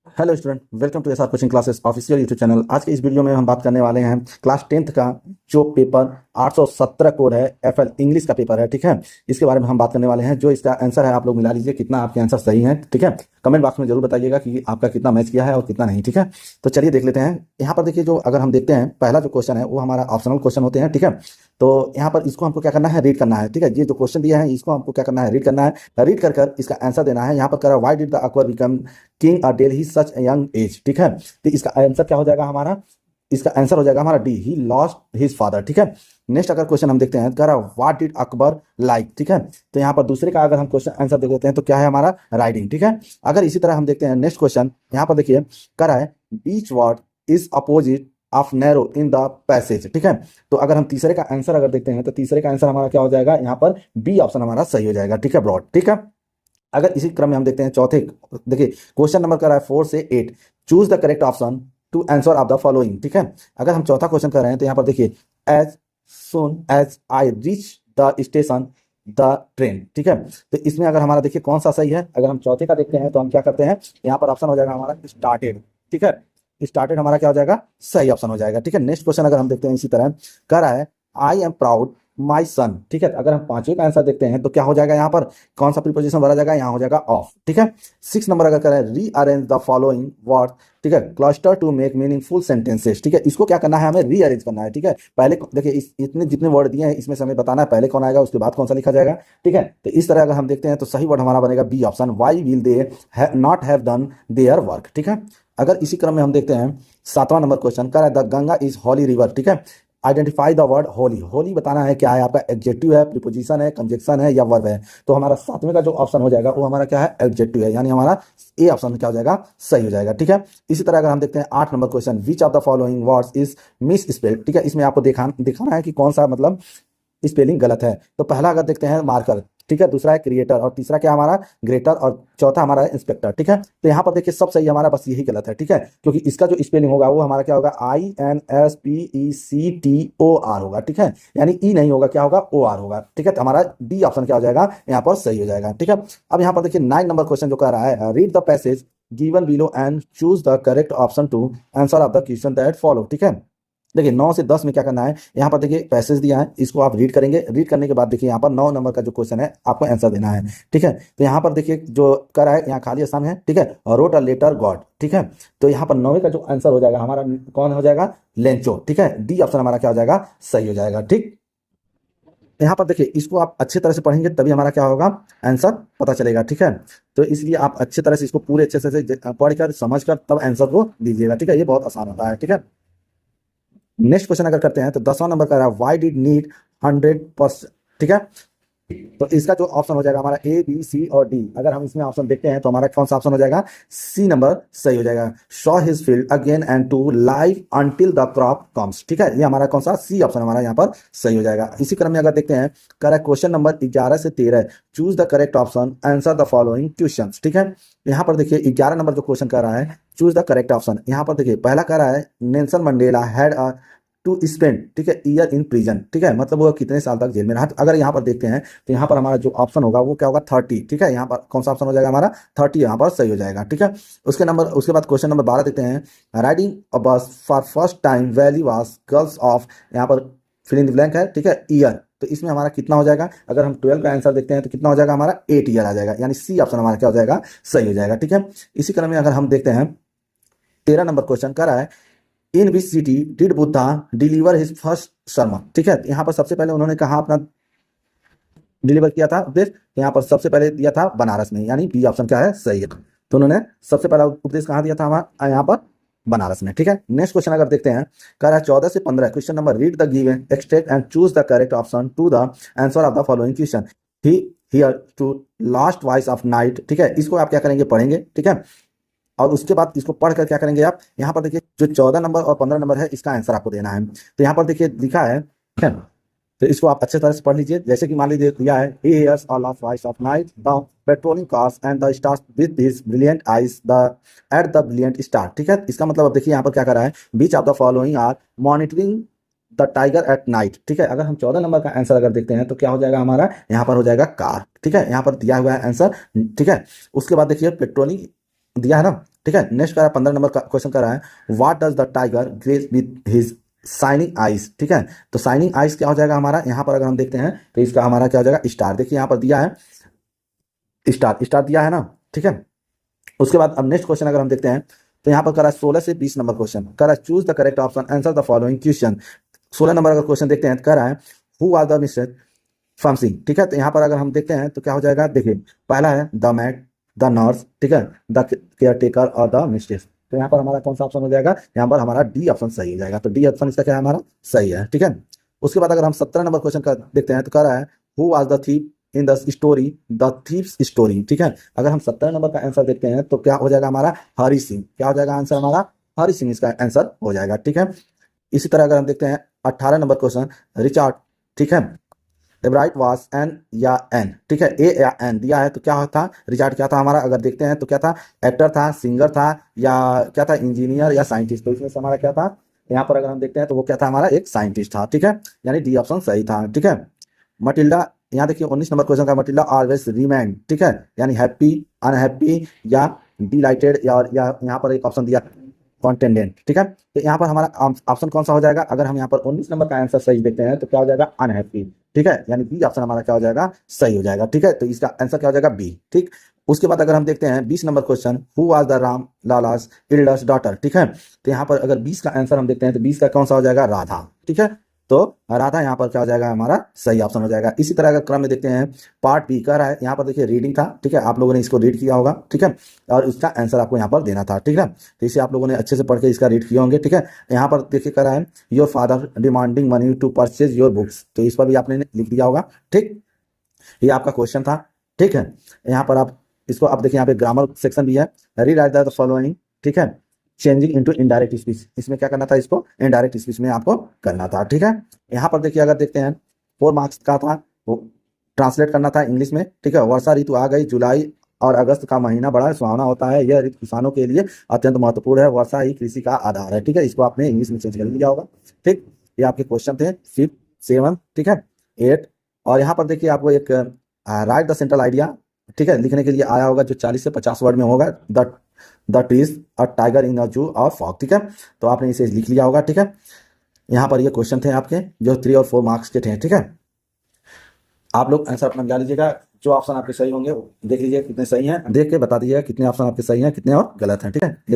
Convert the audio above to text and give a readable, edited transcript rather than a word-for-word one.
Hello student, welcome to SR coaching classes official YouTube channel. आज के इस video में हम बात करने वाले हैं क्लास 10th का जो पेपर 817 कोड है, एफएल इंग्लिश का पेपर है। ठीक है, इसके बारे में हम बात करने वाले हैं। जो इसका आंसर है आप लोग मिला लीजिए, कितना आपके आंसर सही है। ठीक है, कमेंट बॉक्स में जरूर बताइएगा कि आपका कितना मैच किया है और कितना नहीं। ठीक है, तो चलिए देख लेते हैं। यहाँ पर देखिए, जो अगर हम देखते हैं पहला जो क्वेश्चन है वो हमारा ऑप्शनल क्वेश्चन होते हैं। ठीक है, तो यहाँ पर इसको हमको क्या करना है, रीड करना है। ठीक है, ये जो क्वेश्चन दिया है इसको हमको क्या करना है, रीड करना है। रीड कर इसका आंसर देना है। यहाँ पर कह रहा है why did the Akbar become king a dale he such a young age. ठीक है, तो इसका आंसर क्या हो जाएगा हमारा, इसका आंसर हो जाएगा हमारा D, he lost his father. ठीक है, नेक्स्ट अगर क्वेश्चन हम देखते हैं, कह रहा है व्हाट डिड अकबर लाइक। ठीक है, तो यहाँ पर दूसरे का अगर हम क्वेश्चन आंसर देख लेते हैं तो क्या है हमारा, राइडिंग। ठीक है, अगर इसी तरह हम देखते हैं नेक्स्ट क्वेश्चन, यहाँ पर देखिए कह रहा है which word is opposite of narrow in the passage. ठीक है, तो अगर हम तीसरे का आंसर अगर देखते हैं तो तीसरे का आंसर हमारा क्या हो जाएगा, यहाँ पर बी ऑप्शन हमारा सही हो जाएगा। ठीक है, ब्रॉड। ठीक है, अगर इसी क्रम में हम देखते हैं चौथे, देखिए क्वेश्चन नंबर कर रहा है 4 से 8, choose the correct option to answer of the following. ठीक है, अगर हम चौथा क्वेश्चन कर रहे हैं तो यहाँ पर देखिए as soon as I reach the station the train. ठीक है, तो इसमें अगर हमारा देखिए कौन सा सही है, अगर हम चौथे का देखते हैं तो हम क्या करते हैं, यहाँ पर ऑप्शन हो जाएगा हमारा स्टार्टेड। ठीक है, स्टार्टेड हमारा क्या हो जाएगा, सही ऑप्शन हो जाएगा। ठीक है, नेक्स्ट क्वेश्चन अगर हम देखते हैं इसी तरह, कह रहा है आई एम प्राउड माई सन। ठीक है, अगर हम पांचवें का आंसर देखते हैं तो क्या हो जाएगा, यहाँ पर कौन सा प्रीपोजिशन भरा जाएगा, यहाँ हो जाएगा ऑफ। ठीक है, 6 नंबर अगर करें रीअरेंज द फॉलोइंग वर्ड। ठीक है, cluster to make meaningful sentences. ठीक है, इसको क्या करना है, हमें रीअरेंज करना है। ठीक है, पहले देखिए इतने जितने वर्ड दिए हैं इसमें से हमें बताना है पहले कौन आएगा उसके बाद कौन सा लिखा जाएगा। ठीक है, तो इस तरह अगर हम देखते हैं तो सही वर्ड हमारा बनेगा B option, why will they not have done their work. ठीक है, अगर इसी क्रम में हम देखते हैं 7वां नंबर क्वेश्चन, कह रहा है the Ganga is holy river. ठीक है, identify the word holy. Holy बताना है क्या है, आपका एडजेक्टिव है, प्रीपोजिशन है, कंजक्शन है या वर्ब है। तो हमारा 7वें का जो ऑप्शन हो जाएगा वो हमारा क्या है, एडजेक्टिव है, यानी हमारा ए ऑप्शन क्या हो जाएगा, सही हो जाएगा। ठीक है, इसी तरह अगर हम देखते हैं 8 number question, which of the following words is miss spelled. ठीक है, इसमें आपको दिखाना है कि कौन सा मतलब स्पेलिंग गलत है। तो पहला अगर देखते हैं मार्कर, ठीक है, दूसरा है क्रिएटर और तीसरा क्या हमारा ग्रेटर और चौथा हमारा है इंस्पेक्टर। ठीक है, तो यहाँ पर देखिए सब सही हमारा, बस यही गलत है। ठीक है, क्योंकि इसका जो स्पेलिंग होगा वो हमारा क्या होगा, INSPECTOR होगा। ठीक है, यानी ई नहीं होगा, क्या होगा, OR होगा। ठीक है, तो हमारा डी ऑप्शन क्या हो जाएगा, यहाँ पर सही हो जाएगा। ठीक है, अब यहाँ पर देखिए 9 नंबर क्वेश्चन जो कह रहा है read the passage given below and choose the correct option to answer of the question that follow. ठीक है, देखिए 9 से 10 में क्या करना है, यहाँ पर देखिए पैसेज दिया है, इसको आप रीड करेंगे। रीड करने के बाद देखिए यहाँ पर 9 नंबर का जो क्वेश्चन है आपको आंसर देना है। ठीक है, तो यहाँ पर देखिए जो कर है, यहाँ खाली स्थान है। ठीक है, रोट अ लेटर गॉड। ठीक है, तो यहाँ पर 9वें का जो आंसर हो जाएगा हमारा कौन हो जाएगा, लेंचो। ठीक है, डी ऑप्शन हमारा क्या हो जाएगा, सही हो जाएगा। ठीक, यहाँ पर देखिए इसको आप अच्छे तरह से पढ़ेंगे तभी हमारा क्या होगा, आंसर पता चलेगा। ठीक है, तो इसलिए आप अच्छे तरह से इसको पूरे अच्छे से पढ़कर समझकर तब आंसर को दीजिएगा। ठीक है, ये बहुत आसान होता है। ठीक है, नेक्स्ट क्वेश्चन अगर करते हैं तो 10वां नंबर का रहा है व्हाई डिड नीड 100%। ठीक है, तो इसका जो ऑप्शन हो जाएगा हमारा A B C और D। अगर हम इसमें ऑप्शन देखते हैं तो हमारा कौन सा ऑप्शन हो जाएगा, सी नंबर सही हो जाएगा, sow his field again and to live until the crop comes. ठीक है, ये हमारा कौन सा, सी ऑप्शन हमारा यहाँ पर सही हो जाएगा। इसी क्रम में अगर देखते हैं, करेक्ट क्वेश्चन नंबर 11 से 13, choose the correct option answer the following question. ठीक है, यहाँ पर देखिए 11 नंबर जो क्वेश्चन कर रहा है चूज द करेक्ट ऑप्शन, यहाँ पर देखिए पहला कह रहा है Nelson Mandela had a to spend, ठीक है, ईयर इन प्रिजन। ठीक है, मतलब वो कितने साल तक जेल में रहा। तो अगर यहाँ पर देखते हैं तो यहाँ पर हमारा जो ऑप्शन होगा वो क्या होगा, 30। ठीक है, यहाँ पर कौन सा ऑप्शन हो जाएगा हमारा, 30 यहाँ पर सही हो जाएगा। ठीक है, उसके बाद क्वेश्चन नंबर 12 देखते हैं राइडिंग अ बस for first time valley was girls of, यहाँ पर फिल इन द ब्लैंक है। ठीक है, ईयर, तो इसमें हमारा कितना हो जाएगा, अगर हम 12 का आंसर देखते हैं तो कितना हो जाएगा हमारा, 8 ईयर आ जाएगा, यानी सी ऑप्शन हमारा क्या हो जाएगा, सही हो जाएगा। ठीक है, इसी क्रम में अगर हम देखते हैं 13 नंबर क्वेश्चन कर रहा है in which city did Buddha deliver his first sermon। ठीक है, यहाँ पर सबसे पहले उन्होंने कहा अपना डिलीवर किया था उपदेश, तो यहाँ पर सबसे पहले दिया था बनारस में, यानी बी ऑप्शन क्या है, सही है। तो उन्होंने सबसे पहला उपदेश कहाँ दिया था हमारा, यहाँ पर बनारस में। ठीक है, नेक्स्ट क्वेश्चन अगर देखते हैं, कह रहा है 14 से 15 question number read the given extract and choose the correct option to the answer of the following question he hear to last voice of night. ठीक है, इसको आप क्या करेंगे, पढ़ेंगे। ठीक है, और उसके बाद इसको पढ़कर क्या करेंगे आप, यहाँ पर देखिए जो 14 नंबर और 15 नंबर है इसका आंसर आपको देना है। तो यहाँ पर देखिए लिखा है, ठीक है, तो इसको आप अच्छे तरह से पढ़ लीजिए। जैसे कि मान लीजिए दिया है he hears a loud voice of night the patrolling cars and the stars with his brilliant eyes the at the brilliant star। ठीक है, इसका मतलब अब देखिए यहाँ पर क्या कर रहा है, which of the following are monitoring the tiger at night. ठीक है, अगर हम 14 नंबर का आंसर अगर देखते हैं तो क्या हो जाएगा हमारा, यहाँ पर हो जाएगा कार। ठीक है, यहाँ पर दिया हुआ है आंसर। ठीक है, उसके बाद देखिए पेट्रोलिंग दिया है ना, ठीक है। नेक्स्ट करा 15 नंबर का क्वेश्चन कर रहा है, what does the tiger graze with his shining eyes, ठीक है। तो शाइनिंग आइज क्या हो जाएगा हमारा, यहाँ पर अगर हम देखते हैं तो इसका हमारा क्या हो जाएगा, स्टार। देखिए यहाँ पर दिया है स्टार, स्टार दिया है ना, ठीक है। उसके बाद अब नेक्स्ट क्वेश्चन अगर हम देखते हैं तो यहाँ पर करा 16 से 20 नंबर क्वेश्चन करा, choose the correct option, answer the following question. 16 number अगर क्वेश्चन देखते हैं तो कह रहा है, हु आर द मिस्टर फर्मसिंग, ठीक है। तो यहाँ पर अगर हम देखते हैं तो क्या हो जाएगा, देखिए पहला है द मैट, द नर्स, ठीक है, द केयर टेकर और द मिस्ट्रेस। तो यहाँ पर हमारा कौन सा ऑप्शन हो जाएगा, यहाँ पर हमारा डी ऑप्शन सही हो जाएगा। तो डी ऑप्शन इसका क्या है, हमारा सही है, ठीक है। उसके बाद अगर हम 17 नंबर क्वेश्चन का देखते हैं तो कह रहा है, who was the thief in the story the thieves story, ठीक है। अगर हम 17 नंबर का आंसर देखते हैं तो क्या हो जाएगा हमारा, हरी सिंह। क्या हो जाएगा आंसर हमारा, हरी सिंह इसका आंसर हो जाएगा, ठीक है। इसी तरह अगर हम देखते हैं 18 नंबर क्वेश्चन, रिचार्ड, ठीक है, एब्राइट वास एन या एन, ठीक है, ए या एन दिया है तो क्या था, रिचार्ड क्या था हमारा, अगर देखते हैं तो क्या था, एक्टर था, सिंगर था, या क्या था, इंजीनियर या साइंटिस्ट। तो इसमें से हमारा क्या था, यहाँ पर अगर हम देखते हैं तो वो क्या था हमारा, एक साइंटिस्ट था, ठीक है। यानी डी ऑप्शन सही था, ठीक है। मटिल्डा, यहाँ देखिए 19 नंबर क्वेश्चन का, मटिल्डा ऑलवेज रिमेन, ठीक है, यानी हैप्पी, अनहैप्पी या डिलाइटेड, या यहाँ पर एक ऑप्शन दिया कॉन्टेंडेंट, ठीक है। तो यहाँ पर हमारा ऑप्शन कौन सा हो जाएगा, अगर हम यहाँ पर 19 नंबर का आंसर सही देखते हैं तो क्या हो जाएगा, अनहैप्पी, ठीक है। यानी बी ऑप्शन हमारा क्या हो जाएगा, सही हो जाएगा, ठीक है। तो इसका आंसर क्या हो जाएगा, बी, ठीक। उसके बाद अगर हम देखते हैं 20 number question, who was the Ram Lala's elder's daughter, ठीक है। तो यहाँ पर अगर 20 का आंसर हम देखते हैं तो 20 का कौन सा हो जाएगा, राधा, ठीक है। तो राधा यहाँ पर क्या हो जाएगा, हमारा सही ऑप्शन हो जाएगा। इसी तरह अगर क्रम में देखते हैं, पार्ट बी कह रहा है, यहाँ पर देखिए रीडिंग था, ठीक है, आप लोगों ने इसको रीड किया होगा, ठीक है, और इसका आंसर आपको यहाँ पर देना था, ठीक है। तो इसे आप लोगों ने अच्छे से पढ़ के इसका रीड किए होंगे, ठीक है। यहाँ पर देखिए कह रहा है, your father demanding money to purchase your books, तो इस पर भी आपने लिख दिया होगा, ठीक। ये आपका क्वेश्चन था, ठीक है। यहाँ पर आप इसको आप देखिए, यहाँ पे ग्रामर सेक्शन भी है, रीराइट द फॉलोइंग, ठीक है, चेंजिंग इनटू इनडायरेक्ट स्पीच, इसमें क्या करना था, इसको इनडायरेक्ट स्पीच में आपको करना था, ठीक है। यहाँ पर देखिए अगर देखते हैं 4 मार्क्स का था, वो ट्रांसलेट करना था इंग्लिश में, ठीक है। वर्षा ऋतु आ गई, जुलाई और अगस्त का महीना बड़ा सुहावना होता है, यह ऋतु किसानों के लिए अत्यंत महत्वपूर्ण है, वर्षा ही कृषि का आधार है, ठीक है। इसको आपने इंग्लिश में चेंज कर लिया होगा, ठीक। ये आपके क्वेश्चन थे 5, 7, ठीक है, 8। और यहाँ पर देखिए आपको एक राइट द सेंट्रल आइडिया, ठीक है, लिखने के लिए आया होगा, जो 40 से 50 वर्ड में होगा, the trees a tiger in a zoo or fog, ठीक है। तो आपने इसे लिख लिया होगा, ठीक है। यहाँ पर ये क्वेश्चन थे आपके जो 3 और 4 मार्क्स के थे, ठीक है। आप लोग आंसर अपना मिला लीजिएगा, जो ऑप्शन आपके सही होंगे देख लीजिए कितने सही हैं, देख के बता दीजिएगा कितने ऑप्शन आपके सही हैं, कितने और गलत हैं, ठीक है। यदि